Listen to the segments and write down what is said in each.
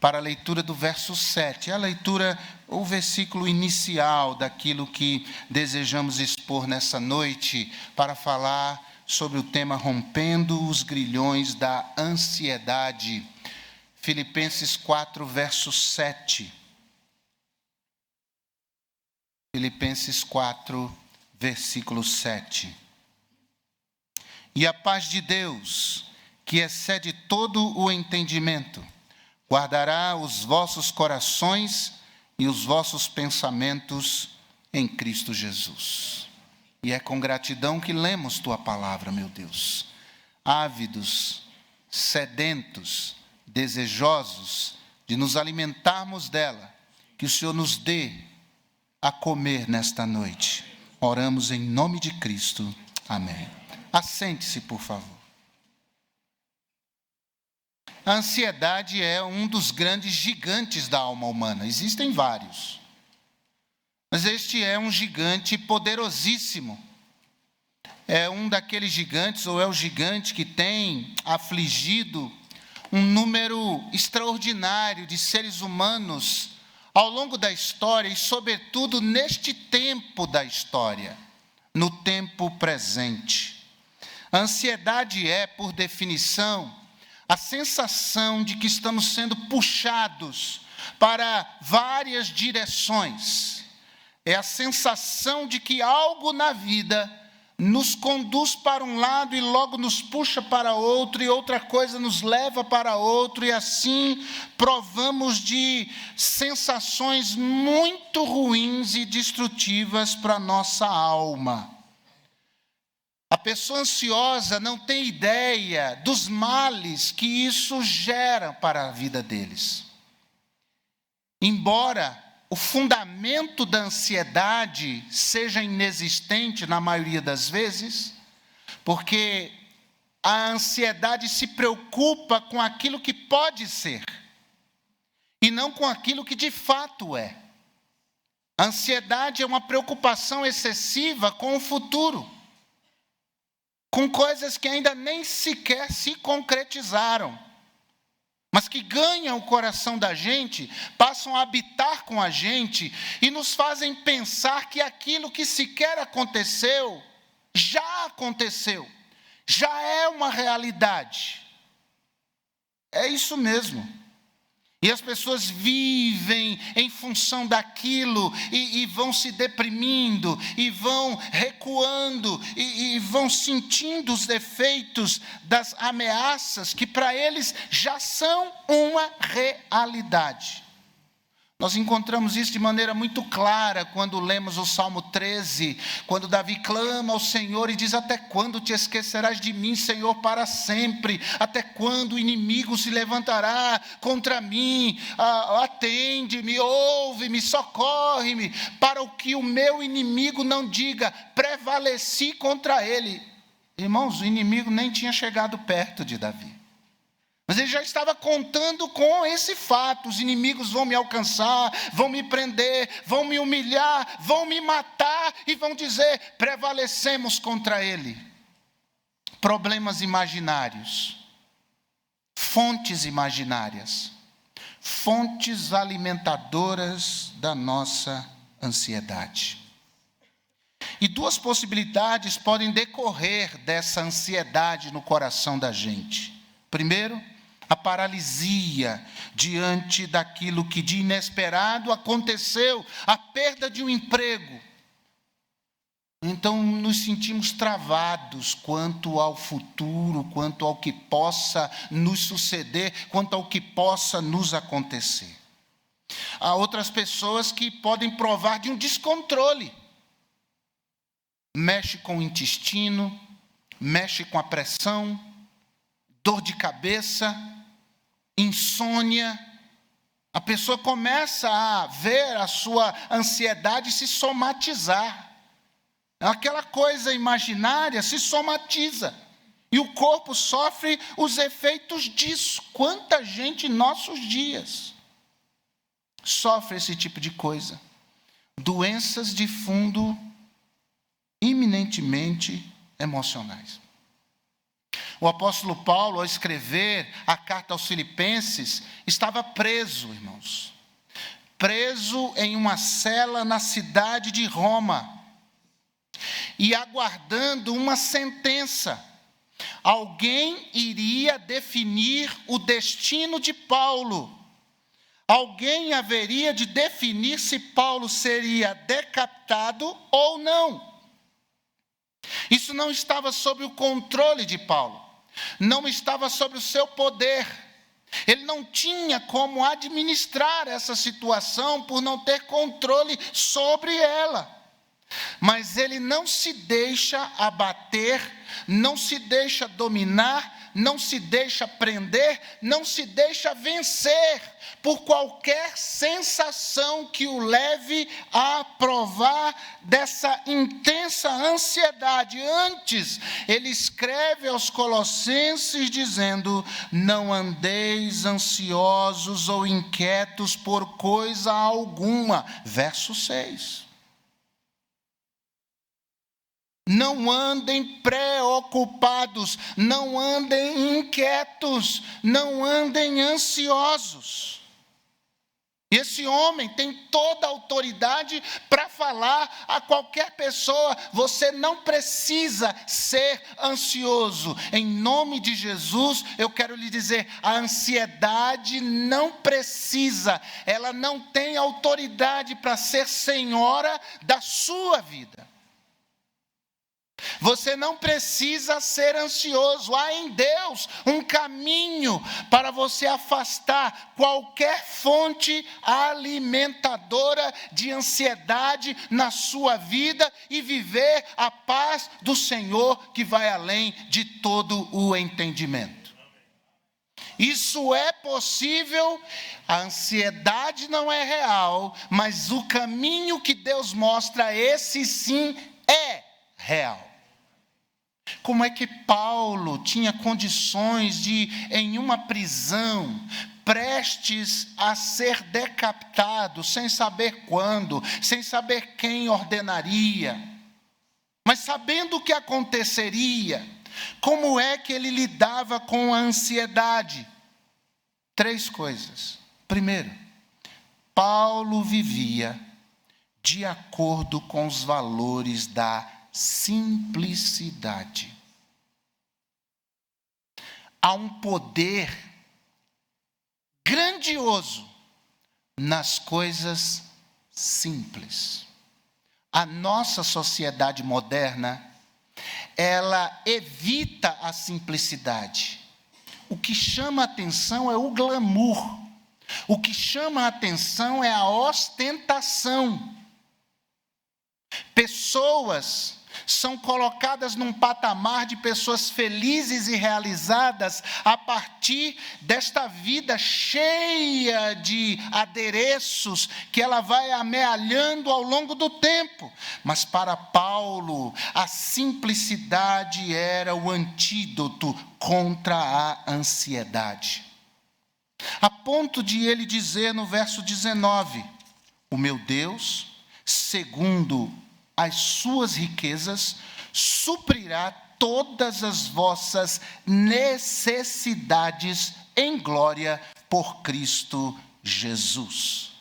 para a leitura do verso 7. É a leitura, o versículo inicial daquilo que desejamos expor nessa noite, para falar sobre o tema rompendo os grilhões da ansiedade. Filipenses 4, verso 7. Filipenses 4, versículo 7. E a paz de Deus, que excede todo o entendimento, guardará os vossos corações e os vossos pensamentos em Cristo Jesus. E é com gratidão que lemos tua palavra, meu Deus. Ávidos, sedentos, desejosos de nos alimentarmos dela, que o Senhor nos dê a comer nesta noite. Oramos em nome de Cristo. Amém. Assente-se, por favor. A ansiedade é um dos grandes gigantes da alma humana. Existem vários. Mas este é um gigante poderosíssimo. É um daqueles gigantes, ou é o gigante que tem afligido um número extraordinário de seres humanos ao longo da história e, sobretudo, neste tempo da história, no tempo presente. A ansiedade é, por definição, a sensação de que estamos sendo puxados para várias direções. É a sensação de que algo na vida nos conduz para um lado e logo nos puxa para outro, e outra coisa nos leva para outro, e assim provamos de sensações muito ruins e destrutivas para a nossa alma. A pessoa ansiosa não tem ideia dos males que isso gera para a vida deles. Embora o fundamento da ansiedade seja inexistente na maioria das vezes, porque a ansiedade se preocupa com aquilo que pode ser, e não com aquilo que de fato é. A ansiedade é uma preocupação excessiva com o futuro, com coisas que ainda nem sequer se concretizaram, mas que ganham o coração da gente, passam a habitar com a gente e nos fazem pensar que aquilo que sequer aconteceu, já aconteceu, já é uma realidade. É isso mesmo. E as pessoas vivem em função daquilo e vão se deprimindo, e vão recuando, e vão sentindo os efeitos das ameaças que para eles já são uma realidade. Nós encontramos isso de maneira muito clara quando lemos o Salmo 13, quando Davi clama ao Senhor e diz: até quando te esquecerás de mim, Senhor, para sempre? Até quando o inimigo se levantará contra mim? Atende-me, ouve-me, socorre-me, para o que o meu inimigo não diga, prevaleci contra ele. Irmãos, o inimigo nem tinha chegado perto de Davi. Mas ele já estava contando com esse fato: os inimigos vão me alcançar, vão me prender, vão me humilhar, vão me matar e vão dizer: prevalecemos contra ele. Problemas imaginários, fontes imaginárias, fontes alimentadoras da nossa ansiedade. E duas possibilidades podem decorrer dessa ansiedade no coração da gente. Primeiro, a paralisia diante daquilo que de inesperado aconteceu, a perda de um emprego. Então nos sentimos travados quanto ao futuro, quanto ao que possa nos suceder, quanto ao que possa nos acontecer. Há outras pessoas que podem provar de um descontrole. Mexe com o intestino, mexe com a pressão, dor de cabeça, insônia. A pessoa começa a ver a sua ansiedade se somatizar. Aquela coisa imaginária se somatiza. E o corpo sofre os efeitos disso. Quanta gente em nossos dias sofre esse tipo de coisa. Doenças de fundo eminentemente emocionais. O apóstolo Paulo, ao escrever a carta aos Filipenses, estava preso, irmãos. Preso em uma cela na cidade de Roma. E aguardando uma sentença. Alguém iria definir o destino de Paulo. Alguém haveria de definir se Paulo seria decapitado ou não. Isso não estava sob o controle de Paulo. Não estava sob o seu poder. Ele não tinha como administrar essa situação por não ter controle sobre ela. Mas ele não se deixa abater, não se deixa dominar, não se deixa prender, não se deixa vencer por qualquer sensação que o leve a provar dessa intensa ansiedade. Antes, ele escreve aos Colossenses dizendo: não andeis ansiosos ou inquietos por coisa alguma. Verso 6. Não andem preocupados, não andem inquietos, não andem ansiosos. Esse homem tem toda a autoridade para falar a qualquer pessoa: você não precisa ser ansioso. Em nome de Jesus, eu quero lhe dizer, a ansiedade não precisa, ela não tem autoridade para ser senhora da sua vida. Você não precisa ser ansioso. Há em Deus um caminho para você afastar qualquer fonte alimentadora de ansiedade na sua vida e viver a paz do Senhor que vai além de todo o entendimento. Isso é possível, a ansiedade não é real, mas o caminho que Deus mostra, esse sim é real. Como é que Paulo tinha condições de, em uma prisão, prestes a ser decapitado, sem saber quando, sem saber quem ordenaria, mas sabendo o que aconteceria, como é que ele lidava com a ansiedade? 3 coisas. Primeiro, Paulo vivia de acordo com os valores da simplicidade. Há um poder grandioso nas coisas simples. A nossa sociedade moderna, ela evita a simplicidade. O que chama a atenção é o glamour. O que chama a atenção é a ostentação. Pessoas são colocadas num patamar de pessoas felizes e realizadas a partir desta vida cheia de adereços que ela vai amealhando ao longo do tempo. Mas para Paulo, a simplicidade era o antídoto contra a ansiedade. A ponto de ele dizer no verso 19: o meu Deus, segundo as suas riquezas, suprirá todas as vossas necessidades em glória por Cristo Jesus.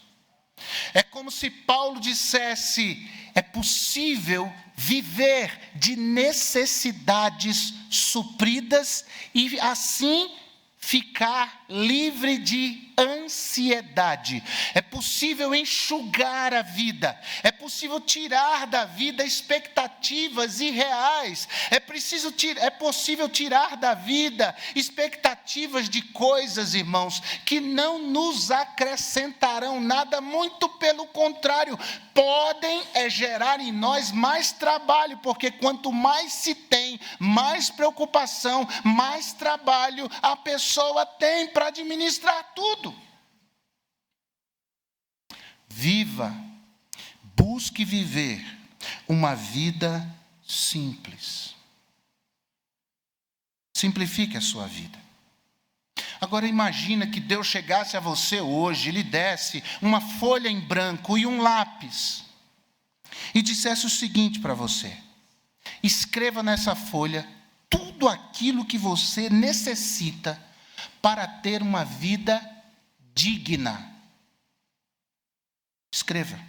É como se Paulo dissesse: é possível viver de necessidades supridas e assim ficar livre de ansiedade. É possível enxugar a vida. É possível tirar da vida expectativas irreais. É possível tirar da vida expectativas de coisas, irmãos, que não nos acrescentarão nada, muito pelo contrário, podem gerar em nós mais trabalho, porque quanto mais se tem, mais preocupação, mais trabalho a pessoa tem para administrar tudo. Viva, busque viver uma vida simples. Simplifique a sua vida. Agora imagina que Deus chegasse a você hoje e lhe desse uma folha em branco e um lápis e dissesse o seguinte para você: escreva nessa folha tudo aquilo que você necessita para ter uma vida digna. Escreva.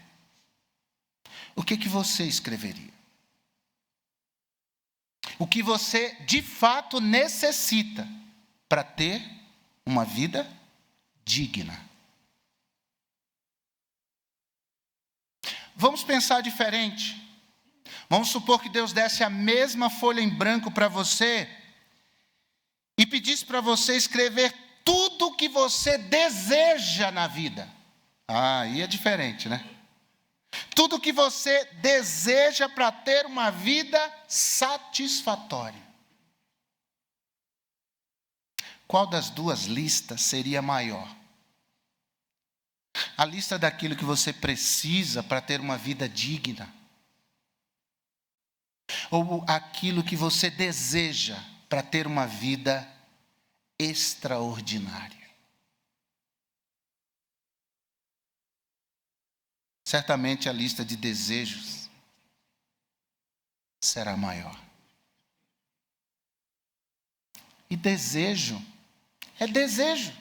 O que você escreveria? O que você de fato necessita para ter uma vida digna. Vamos pensar diferente. Vamos supor que Deus desse a mesma folha em branco para você e pedisse para você escrever tudo o que você deseja na vida. Aí é diferente, né? Tudo o que você deseja para ter uma vida satisfatória. Qual das duas listas seria maior? A lista daquilo que você precisa para ter uma vida digna? Ou aquilo que você deseja para ter uma vida extraordinária? Certamente a lista de desejos será maior. E desejo é desejo.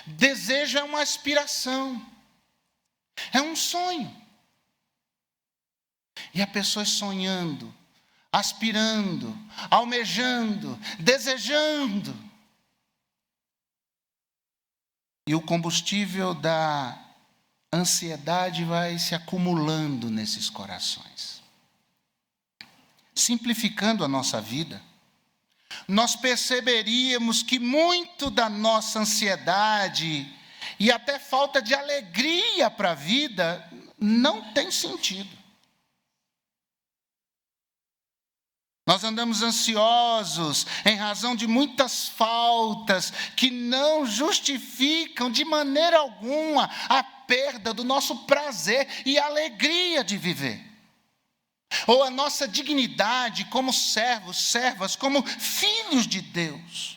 Desejo é uma aspiração. É um sonho. E a pessoa sonhando, aspirando, almejando, desejando. E o combustível da ansiedade vai se acumulando nesses corações. Simplificando a nossa vida, nós perceberíamos que muito da nossa ansiedade e até falta de alegria para a vida não tem sentido. Nós andamos ansiosos em razão de muitas faltas que não justificam de maneira alguma a perda do nosso prazer e alegria de viver. Ou a nossa dignidade como servos, servas, como filhos de Deus.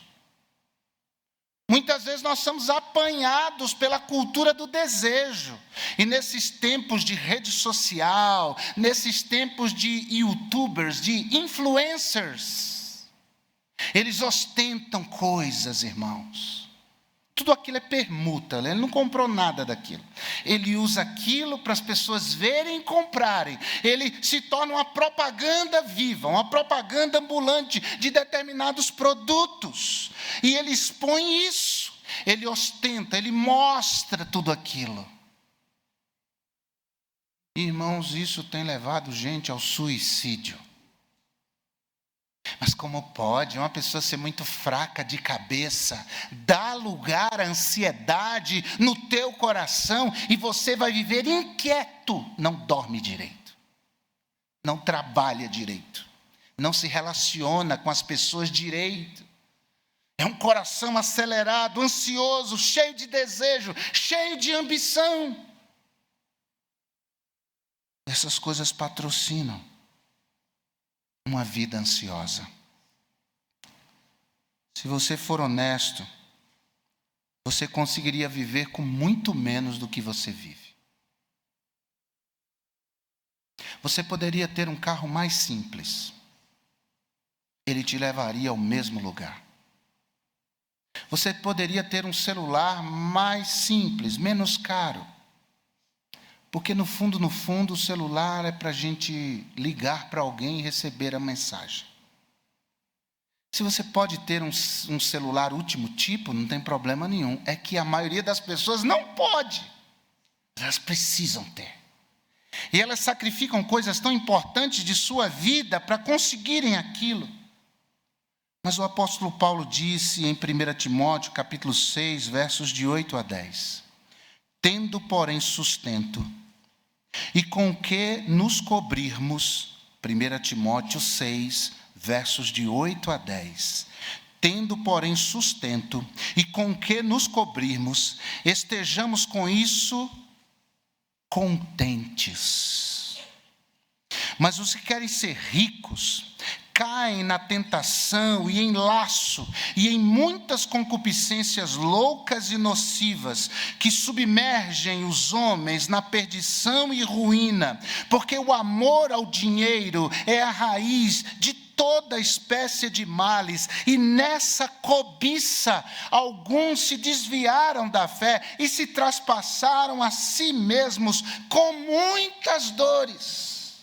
Muitas vezes nós somos apanhados pela cultura do desejo. E nesses tempos de rede social, nesses tempos de youtubers, de influencers, eles ostentam coisas, irmãos. Tudo aquilo é permuta, ele não comprou nada daquilo. Ele usa aquilo para as pessoas verem e comprarem. Ele se torna uma propaganda viva, uma propaganda ambulante de determinados produtos. E ele expõe isso, ele ostenta, ele mostra tudo aquilo. Irmãos, isso tem levado gente ao suicídio. Mas como pode uma pessoa ser muito fraca de cabeça, dar lugar à ansiedade no teu coração e você vai viver inquieto, não dorme direito, não trabalha direito, não se relaciona com as pessoas direito. É um coração acelerado, ansioso, cheio de desejo, cheio de ambição. Essas coisas patrocinam uma vida ansiosa. Se você for honesto, você conseguiria viver com muito menos do que você vive. Você poderia ter um carro mais simples. Ele te levaria ao mesmo lugar. Você poderia ter um celular mais simples, menos caro. Porque no fundo, o celular é para a gente ligar para alguém e receber a mensagem. Se você pode ter um celular último tipo, não tem problema nenhum. É que a maioria das pessoas não pode. Elas precisam ter. E elas sacrificam coisas tão importantes de sua vida para conseguirem aquilo. Mas o apóstolo Paulo disse em 1 Timóteo, capítulo 6, versos de 8 a 10. Tendo, porém, sustento, e com que nos cobrirmos, 1 Timóteo 6, versos de 8 a 10. Tendo, porém, sustento, e com que nos cobrirmos, estejamos com isso contentes. Mas os que querem ser ricos caem na tentação e em laço e em muitas concupiscências loucas e nocivas que submergem os homens na perdição e ruína, porque o amor ao dinheiro é a raiz de toda espécie de males, e nessa cobiça alguns se desviaram da fé e se traspassaram a si mesmos com muitas dores.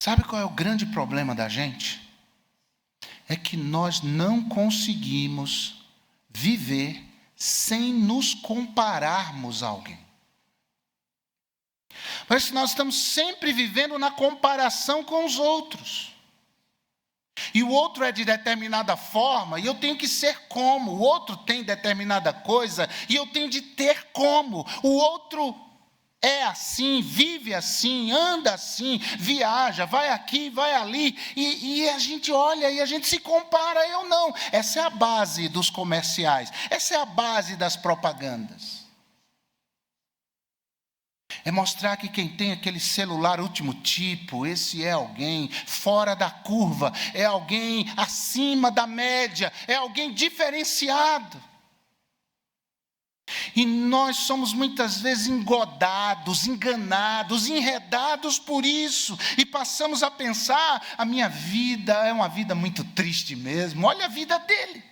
Sabe qual é o grande problema da gente? É que nós não conseguimos viver sem nos compararmos a alguém. Parece que nós estamos sempre vivendo na comparação com os outros. E o outro é de determinada forma, e eu tenho que ser como. O outro tem determinada coisa, e eu tenho de ter como. O outro é assim, vive assim, anda assim, viaja, vai aqui, vai ali, e a gente olha e a gente se compara, eu não. Essa é a base dos comerciais, essa é a base das propagandas. É mostrar que quem tem aquele celular último tipo, esse é alguém fora da curva, é alguém acima da média, é alguém diferenciado. E nós somos muitas vezes engodados, enganados, enredados por isso. E passamos a pensar, a minha vida é uma vida muito triste mesmo. Olha a vida dele.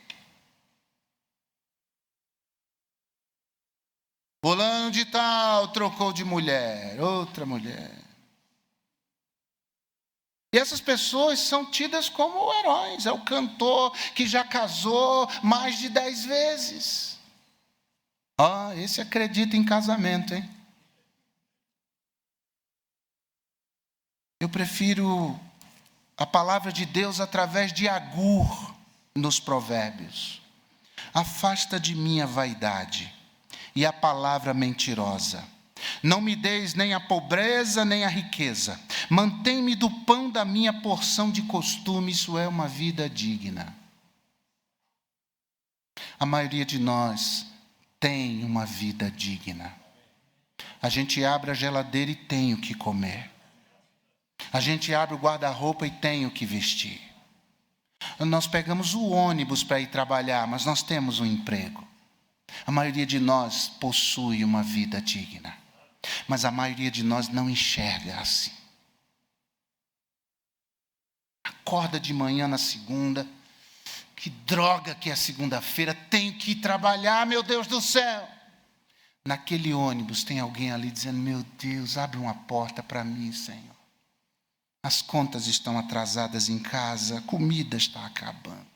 Fulano de tal trocou de mulher, outra mulher. E essas pessoas são tidas como heróis. É o cantor que já casou mais de 10 vezes. Esse acredita em casamento, hein? Eu prefiro a palavra de Deus através de Agur nos provérbios. Afasta de mim a vaidade e a palavra mentirosa. Não me deis nem a pobreza nem a riqueza. Mantém-me do pão da minha porção de costume. Isso é uma vida digna. A maioria de nós tem uma vida digna. A gente abre a geladeira e tem o que comer. A gente abre o guarda-roupa e tem o que vestir. Nós pegamos o ônibus para ir trabalhar, mas nós temos um emprego. A maioria de nós possui uma vida digna, mas a maioria de nós não enxerga assim. Acorda de manhã na segunda, que droga que é segunda-feira, tenho que ir trabalhar, meu Deus do céu. Naquele ônibus tem alguém ali dizendo, meu Deus, abre uma porta para mim, Senhor. As contas estão atrasadas em casa, a comida está acabando.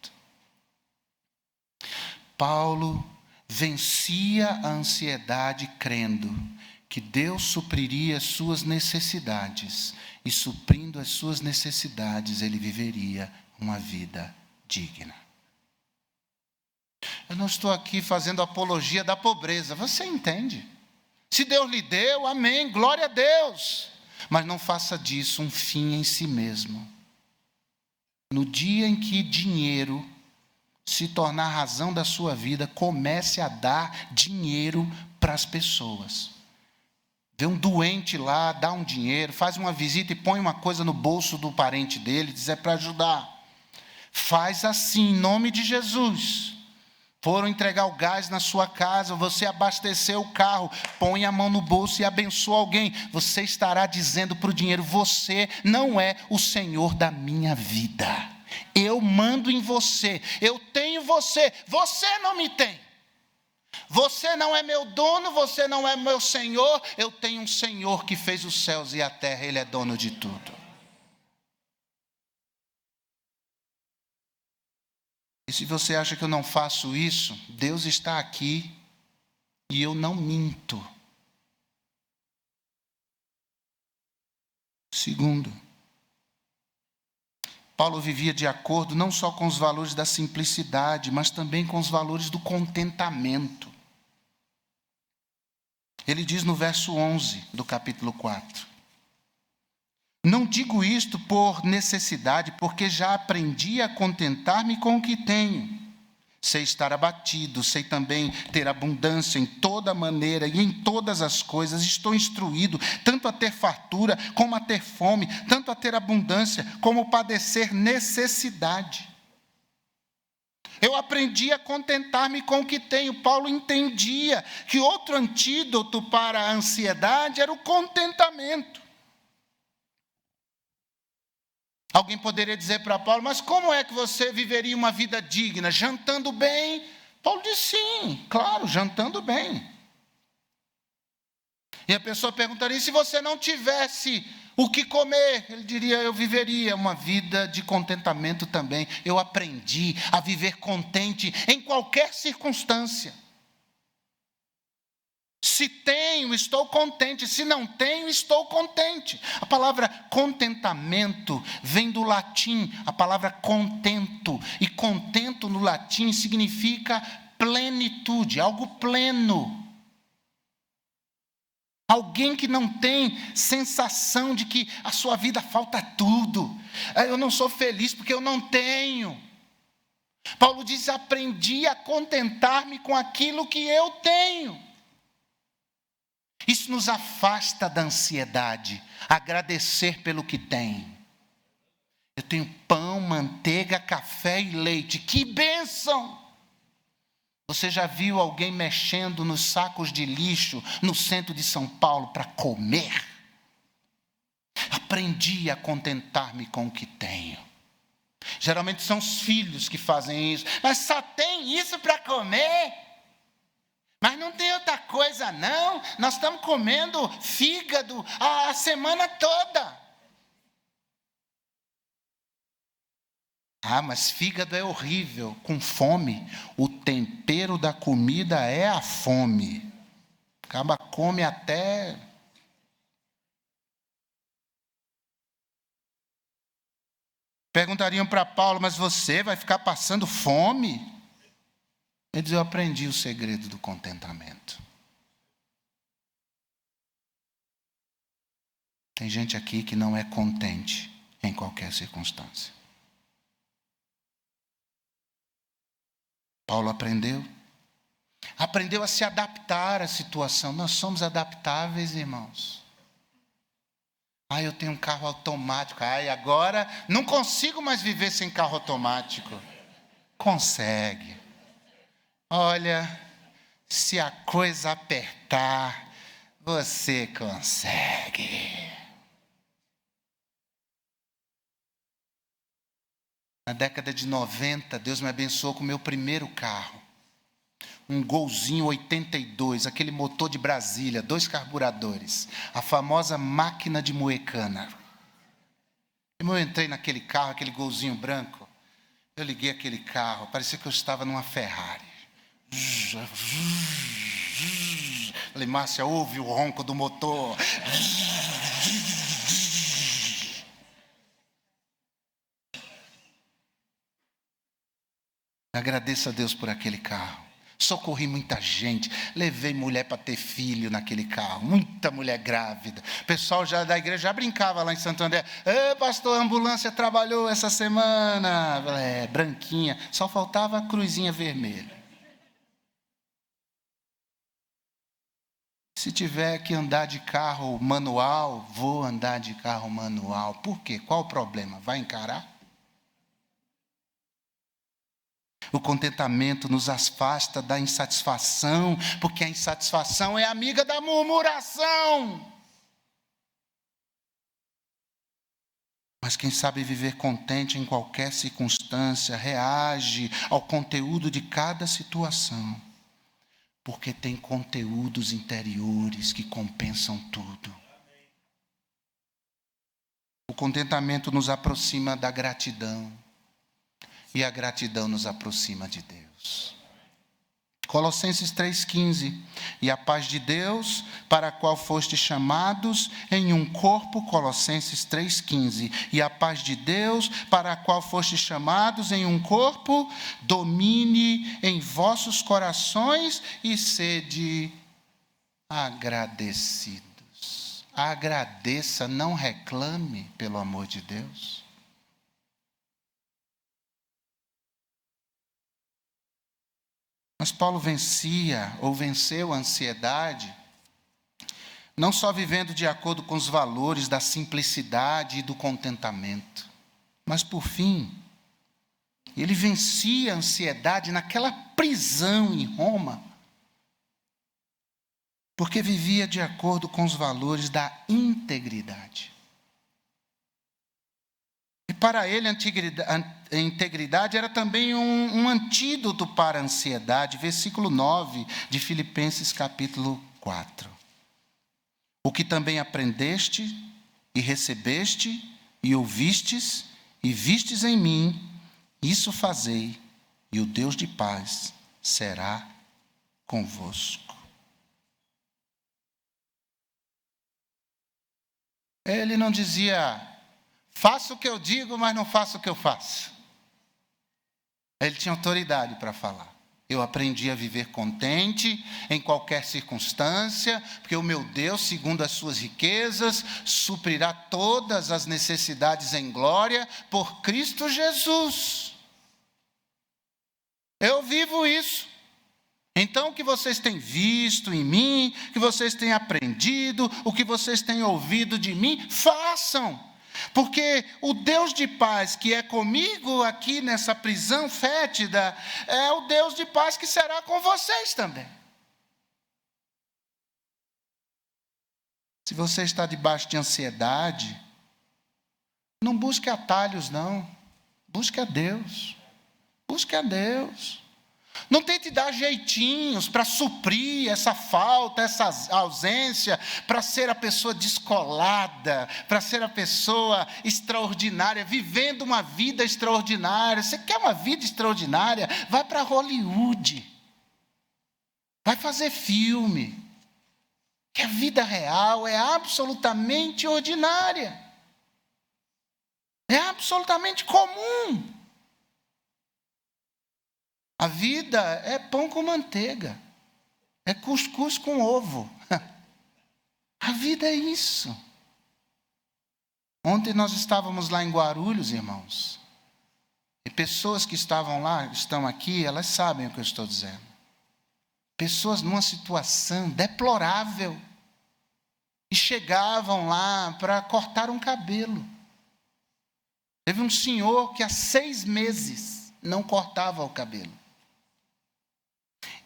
Paulo vencia a ansiedade crendo que Deus supriria as suas necessidades. E suprindo as suas necessidades, ele viveria uma vida digna. Eu não estou aqui fazendo apologia da pobreza, você entende? Se Deus lhe deu, amém, glória a Deus. Mas não faça disso um fim em si mesmo. No dia em que dinheiro se tornar a razão da sua vida, comece a dar dinheiro para as pessoas. Vê um doente lá, dá um dinheiro, faz uma visita e põe uma coisa no bolso do parente dele, diz é para ajudar. Faz assim, em nome de Jesus. Foram entregar o gás na sua casa, você abasteceu o carro, põe a mão no bolso e abençoa alguém. Você estará dizendo para o dinheiro, você não é o Senhor da minha vida. Eu mando em você, eu tenho você, você não me tem. Você não é meu dono, você não é meu Senhor. Eu tenho um Senhor que fez os céus e a terra, Ele é dono de tudo. E se você acha que eu não faço isso, Deus está aqui e eu não minto. Segundo, Paulo vivia de acordo não só com os valores da simplicidade, mas também com os valores do contentamento. Ele diz no verso 11 do capítulo 4. Não digo isto por necessidade, porque já aprendi a contentar-me com o que tenho. Sei estar abatido, sei também ter abundância em toda maneira e em todas as coisas. Estou instruído tanto a ter fartura como a ter fome, tanto a ter abundância como padecer necessidade. Eu Eu aprendi a contentar-me com o que tenho. Paulo entendia que outro antídoto para a ansiedade era o contentamento. Alguém poderia dizer para Paulo, mas como é que você viveria uma vida digna? Jantando bem? Paulo disse sim, claro, jantando bem. E a pessoa perguntaria, se você não tivesse o que comer? Ele diria, eu viveria uma vida de contentamento também. Eu aprendi a viver contente em qualquer circunstância. Se tenho, estou contente. Se não tenho, estou contente. A palavra contentamento vem do latim, a palavra contento. E contento no latim significa plenitude, algo pleno. Alguém que não tem sensação de que a sua vida falta tudo. Eu não sou feliz porque eu não tenho. Paulo diz, aprendi a contentar-me com aquilo que eu tenho. Isso nos afasta da ansiedade, agradecer pelo que tem. Eu tenho pão, manteiga, café e leite, que bênção! Você já viu alguém mexendo nos sacos de lixo no centro de São Paulo para comer? Aprendi a contentar-me com o que tenho. Geralmente são os filhos que fazem isso. Mas só tem isso para comer? Mas não tem outra coisa não? Nós estamos comendo fígado a semana toda. Ah, mas fígado é horrível, com fome. O tempero da comida é a fome. Acaba, come até... Perguntariam para Paulo, mas você vai ficar passando fome? Ele diz, eu aprendi o segredo do contentamento. Tem gente aqui que não é contente em qualquer circunstância. Paulo aprendeu a se adaptar à situação. Nós somos adaptáveis, irmãos. Eu tenho um carro automático. Agora não consigo mais viver sem carro automático. Consegue. Olha, se a coisa apertar, você consegue. Na década de 90, Deus me abençoou com o meu primeiro carro. Um Golzinho 82, aquele motor de Brasília, 2 carburadores. A famosa máquina de moecana. Eu entrei naquele carro, aquele Golzinho branco. Eu liguei aquele carro, parecia que eu estava numa Ferrari. Falei, Márcia, ouve o ronco do motor. Agradeço a Deus por aquele carro. Socorri muita gente, levei mulher para ter filho naquele carro, muita mulher grávida. O pessoal já da igreja já brincava lá em Santo André. Pastor, a ambulância trabalhou essa semana. Branquinha, só faltava a cruzinha vermelha. Se tiver que andar de carro manual, vou andar de carro manual. Por quê? Qual o problema? Vai encarar? O contentamento nos afasta da insatisfação, porque a insatisfação é amiga da murmuração. Mas quem sabe viver contente em qualquer circunstância, reage ao conteúdo de cada situação, porque tem conteúdos interiores que compensam tudo. O contentamento nos aproxima da gratidão. E a gratidão nos aproxima de Deus. Colossenses 3,15. E a paz de Deus, para a qual fostes chamados em um corpo, Colossenses 3,15. E a paz de Deus, para a qual fostes chamados em um corpo, domine em vossos corações e sede agradecidos. Agradeça, não reclame, pelo amor de Deus. Mas Paulo venceu a ansiedade, não só vivendo de acordo com os valores da simplicidade e do contentamento, mas por fim, Ele vencia a ansiedade naquela prisão em Roma, porque vivia de acordo com os valores da integridade. E para ele a integridade era também um antídoto para a ansiedade. Versículo 9 de Filipenses capítulo 4. O que também aprendeste e recebeste e ouvistes e vistes em mim, isso fazei, e o Deus de paz será convosco. Ele não dizia, faça o que eu digo, mas não faça o que eu faço. Ele tinha autoridade para falar. Eu aprendi a viver contente em qualquer circunstância, porque o meu Deus, segundo as suas riquezas, suprirá todas as necessidades em glória por Cristo Jesus. Eu vivo isso. Então, o que vocês têm visto em mim, o que vocês têm aprendido, o que vocês têm ouvido de mim, façam. Porque o Deus de paz que é comigo aqui nessa prisão fétida, é o Deus de paz que será com vocês também. Se você está debaixo de ansiedade, não busque atalhos, não. Busque a Deus. Busque a Deus. Não tente dar jeitinhos para suprir essa falta, essa ausência, para ser a pessoa descolada, para ser a pessoa extraordinária, vivendo uma vida extraordinária. Você quer uma vida extraordinária? Vai para Hollywood. Vai fazer filme. Que a vida real é absolutamente ordinária. É absolutamente comum. A vida é pão com manteiga, é cuscuz com ovo. A vida é isso. Ontem nós estávamos lá em Guarulhos, irmãos, e pessoas que estavam lá, estão aqui, elas sabem o que eu estou dizendo. Pessoas numa situação deplorável, e chegavam lá para cortar um cabelo. Teve um senhor que há 6 meses não cortava o cabelo.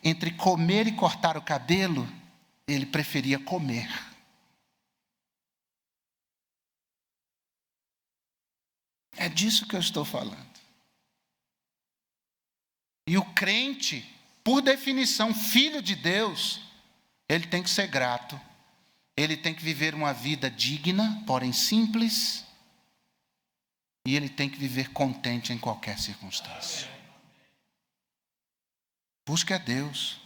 Entre comer e cortar o cabelo, ele preferia comer. É disso que eu estou falando. E o crente, por definição, filho de Deus, ele tem que ser grato. Ele tem que viver uma vida digna, porém simples. E ele tem que viver contente em qualquer circunstância. Busque a Deus.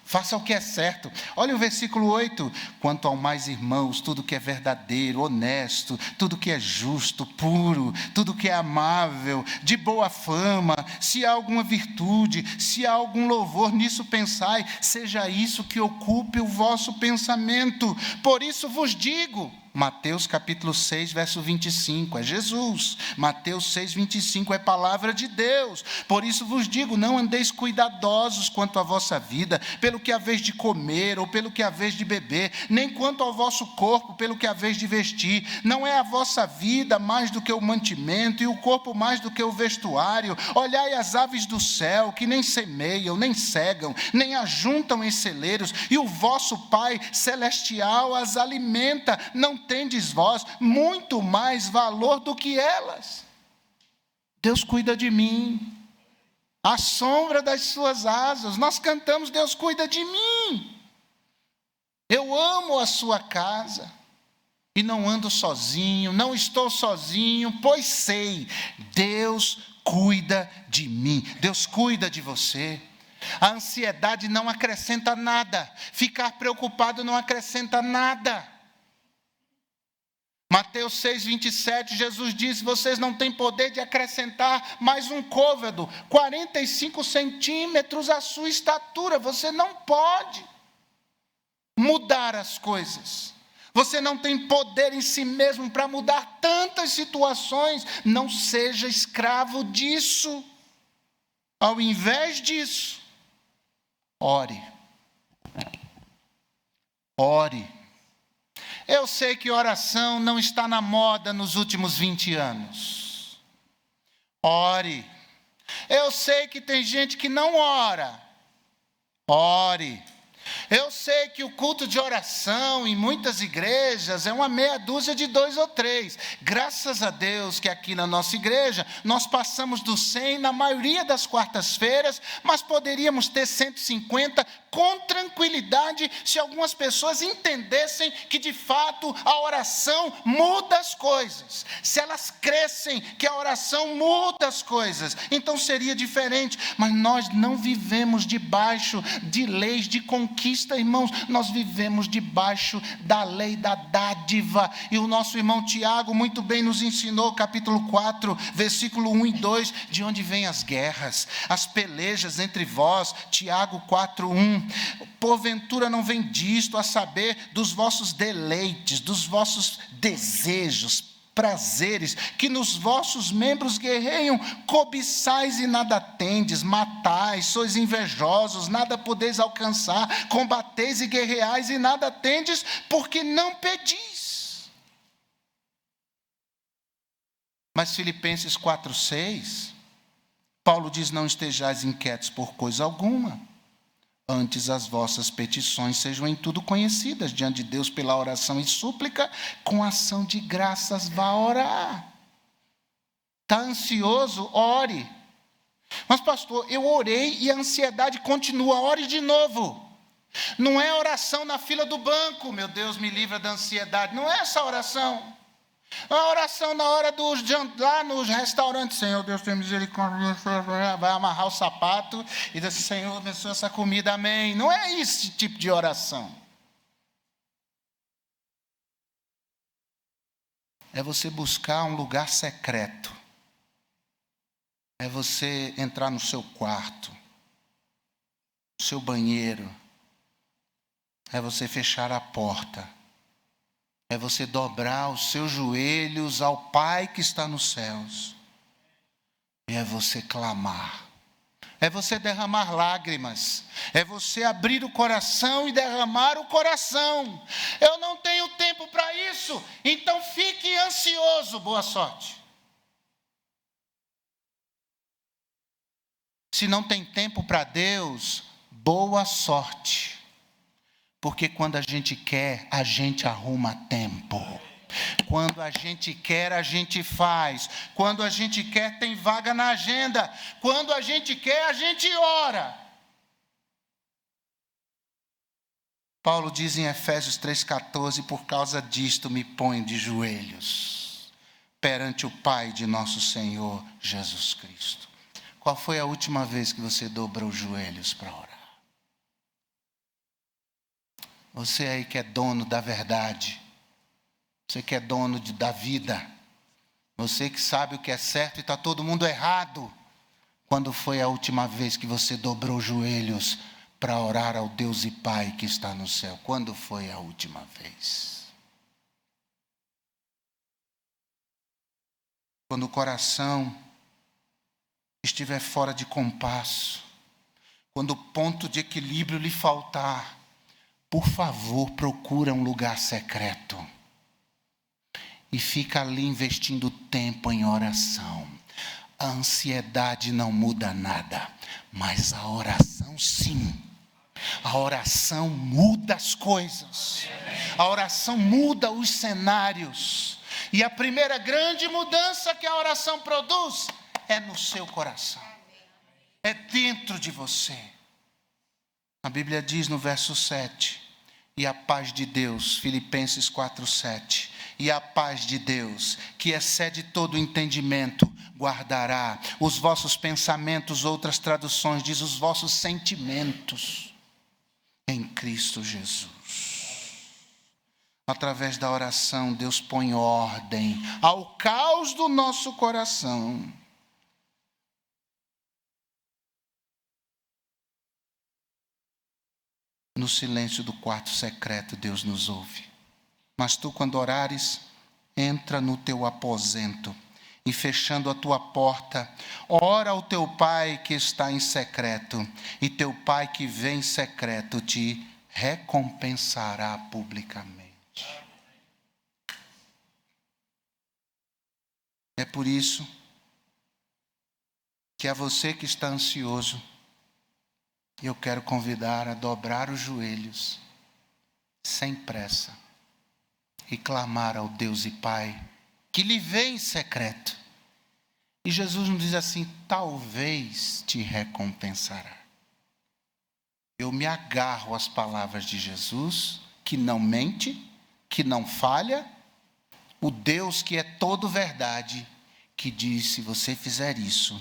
Faça o que é certo. Olha o versículo 8. Quanto ao mais, irmãos, tudo que é verdadeiro, honesto, tudo que é justo, puro, tudo que é amável, de boa fama, se há alguma virtude, se há algum louvor, nisso pensai, seja isso que ocupe o vosso pensamento. Por isso vos digo, Mateus capítulo 6, verso 25, é Jesus. Mateus 6, 25 é palavra de Deus. Por isso vos digo, não andeis cuidadosos quanto à vossa vida, pelo que haveis de comer ou pelo que haveis de beber, nem quanto ao vosso corpo, pelo que haveis de vestir. Não é a vossa vida mais do que o mantimento, e o corpo mais do que o vestuário. Olhai as aves do céu, que nem semeiam, nem cegam, nem ajuntam em celeiros, e o vosso Pai celestial as alimenta. Não tendes vós muito mais valor do que elas? Deus cuida de mim, à sombra das suas asas. Nós cantamos, Deus cuida de mim. Eu amo a sua casa, e não ando sozinho, não estou sozinho, pois sei, Deus cuida de mim, Deus cuida de você. A ansiedade não acrescenta nada, ficar preocupado não acrescenta nada. Mateus 6, 27, Jesus disse, vocês não têm poder de acrescentar mais um côvado, 45 centímetros à sua estatura. Você não pode mudar as coisas. Você não tem poder em si mesmo para mudar tantas situações. Não seja escravo disso. Ao invés disso, ore. Ore. Eu sei que oração não está na moda nos últimos 20 anos. Ore. Eu sei que tem gente que não ora. Ore. Eu sei que o culto de oração em muitas igrejas é uma meia dúzia de 2 ou 3. Graças a Deus que aqui na nossa igreja nós passamos do 100 na maioria das quartas-feiras, mas poderíamos ter 150 com tranquilidade se algumas pessoas entendessem que de fato a oração muda as coisas. Se elas crescem que a oração muda as coisas, então seria diferente. Mas nós não vivemos debaixo de leis de conquista, irmãos. Nós vivemos debaixo da lei da dádiva. E o nosso irmão Tiago muito bem nos ensinou, capítulo 4, versículo 1 e 2, de onde vêm as guerras, as pelejas entre vós. Tiago 4, 1. Porventura não vem disto, a saber, dos vossos deleites, dos vossos desejos, prazeres, que nos vossos membros guerreiam, cobiçais e nada tendes, matais, sois invejosos, nada podeis alcançar, combateis e guerreais e nada tendes, porque não pedis. Mas Filipenses 4:6, Paulo diz: não estejais inquietos por coisa alguma, antes as vossas petições sejam em tudo conhecidas diante de Deus pela oração e súplica, com ação de graças vá orar. Está ansioso? Ore. Mas pastor, eu orei e a ansiedade continua, ore de novo. Não é oração na fila do banco, meu Deus me livra da ansiedade, não é essa oração. A oração na hora do lá nos restaurantes: Senhor Deus, tem misericórdia, vai amarrar o sapato e diz assim: Senhor, abençoa essa comida, amém. Não é esse tipo de oração. É você buscar um lugar secreto. É você entrar no seu quarto, no seu banheiro. É você fechar a porta. É você dobrar os seus joelhos ao Pai que está nos céus. E é você clamar. É você derramar lágrimas. É você abrir o coração e derramar o coração. Eu não tenho tempo para isso, então fique ansioso. Boa sorte. Se não tem tempo para Deus, boa sorte. Porque quando a gente quer, a gente arruma tempo. Quando a gente quer, a gente faz. Quando a gente quer, tem vaga na agenda. Quando a gente quer, a gente ora. Paulo diz em Efésios 3,14: por causa disto me ponho de joelhos perante o Pai de nosso Senhor Jesus Cristo. Qual foi a última vez que você dobrou os joelhos para orar? Você aí que é dono da verdade, você que é dono da vida, você que sabe o que é certo e está todo mundo errado. Quando foi a última vez que você dobrou os joelhos para orar ao Deus e Pai que está no céu? Quando foi a última vez? Quando o coração estiver fora de compasso, quando o ponto de equilíbrio lhe faltar, por favor, procura um lugar secreto e fica ali investindo tempo em oração. A ansiedade não muda nada, mas a oração sim. A oração muda as coisas. A oração muda os cenários. E a primeira grande mudança que a oração produz é no seu coração. É dentro de você. A Bíblia diz no verso 7, e a paz de Deus, Filipenses 4:7, e a paz de Deus, que excede todo entendimento, guardará os vossos pensamentos. Outras traduções diz os vossos sentimentos em Cristo Jesus. Através da oração, Deus põe ordem ao caos do nosso coração. No silêncio do quarto secreto, Deus nos ouve. Mas tu, quando orares, entra no teu aposento e, fechando a tua porta, ora ao teu Pai que está em secreto, e teu Pai que vem em secreto te recompensará publicamente. É por isso que a você que está ansioso, eu quero convidar a dobrar os joelhos, sem pressa, e clamar ao Deus e Pai, que lhe vê em secreto. E Jesus nos diz assim: talvez te recompensará. Eu me agarro às palavras de Jesus, que não mente, que não falha, o Deus que é todo verdade, que diz: se você fizer isso,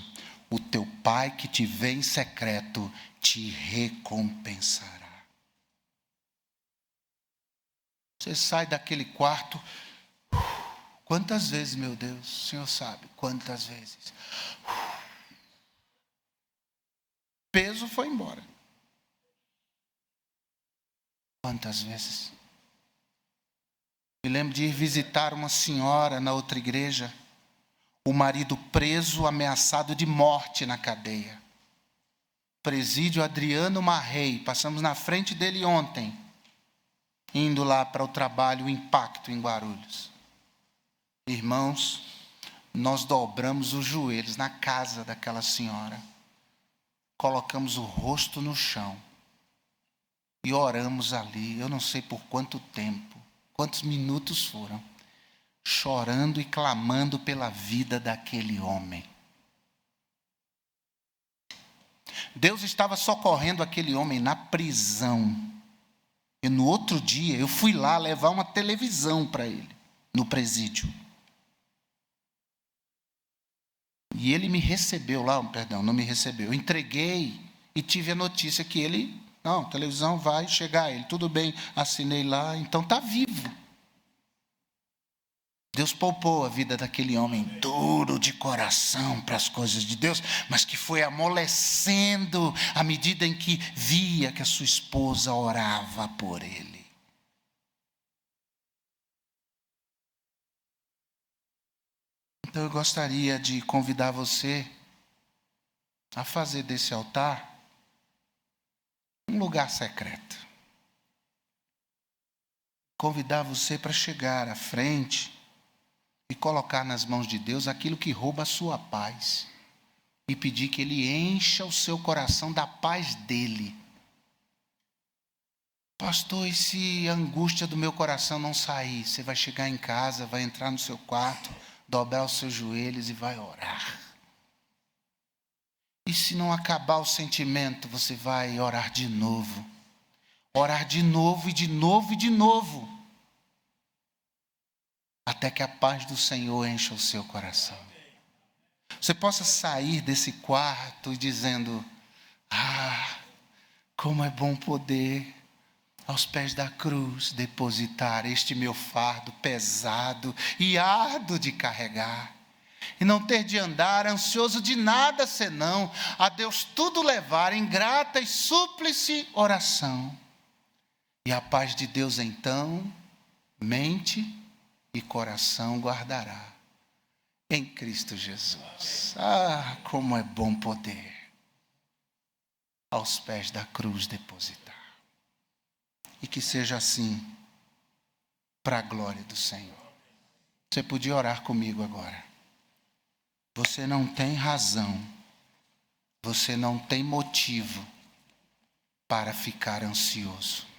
o teu Pai que te vê em secreto te recompensará. Você sai daquele quarto, quantas vezes, meu Deus, o Senhor sabe, quantas vezes. Peso foi embora. Quantas vezes? Me lembro de ir visitar uma senhora na outra igreja, o marido preso, ameaçado de morte na cadeia. Presídio Adriano Marrei, passamos na frente dele ontem, indo lá para o trabalho, o Impacto em Guarulhos. Irmãos, nós dobramos os joelhos na casa daquela senhora, colocamos o rosto no chão e oramos ali, eu não sei por quanto tempo, quantos minutos foram, chorando e clamando pela vida daquele homem. Deus estava socorrendo aquele homem na prisão. E no outro dia eu fui lá levar uma televisão para ele, no presídio. E ele me recebeu lá, perdão, não me recebeu. Eu entreguei e tive a notícia que ele, não, a televisão vai chegar a ele. Tudo bem, assinei lá, então está vivo. Deus poupou a vida daquele homem duro de coração para as coisas de Deus, mas que foi amolecendo à medida em que via que a sua esposa orava por ele. Então eu gostaria de convidar você a fazer desse altar um lugar secreto. Convidar você para chegar à frente e colocar nas mãos de Deus aquilo que rouba a sua paz. E pedir que Ele encha o seu coração da paz dEle. Pastor, e se a angústia do meu coração não sair? Você vai chegar em casa, vai entrar no seu quarto, dobrar os seus joelhos e vai orar. E se não acabar o sentimento, você vai orar de novo. Orar de novo e de novo e de novo. Até que a paz do Senhor encha o seu coração. Você possa sair desse quarto dizendo: como é bom poder, aos pés da cruz, depositar este meu fardo pesado e árduo de carregar. E não ter de andar ansioso de nada senão a Deus tudo levar em grata e súplice oração. E a paz de Deus então, mente e coração guardará em Cristo Jesus. Como é bom poder aos pés da cruz depositar. E que seja assim para a glória do Senhor. Você podia orar comigo agora. Você não tem razão, você não tem motivo para ficar ansioso.